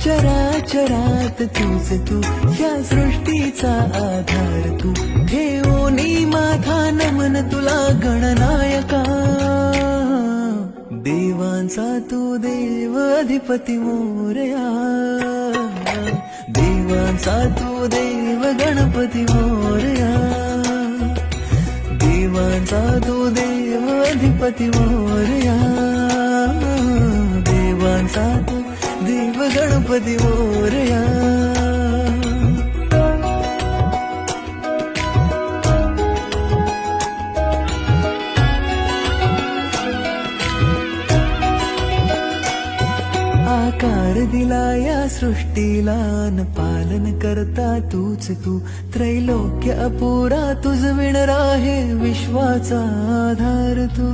चराचरात तूच तू, या सृष्टीचा आधार तू, ठेवोनी माझा नमन तुला गणनायका. देवांचा तू देव अधिपती मोरया, देवांचा तू देव गणपती मोरया, देवांचा तू देव अधिपती मोरया, देवांचा तू देव गणपती मोरया. आकार दिला या सृष्टीला न पालन करता तूच तू, त्रैलोक्य अपुरा तुझ विण राहे विश्वाचा आधार तू.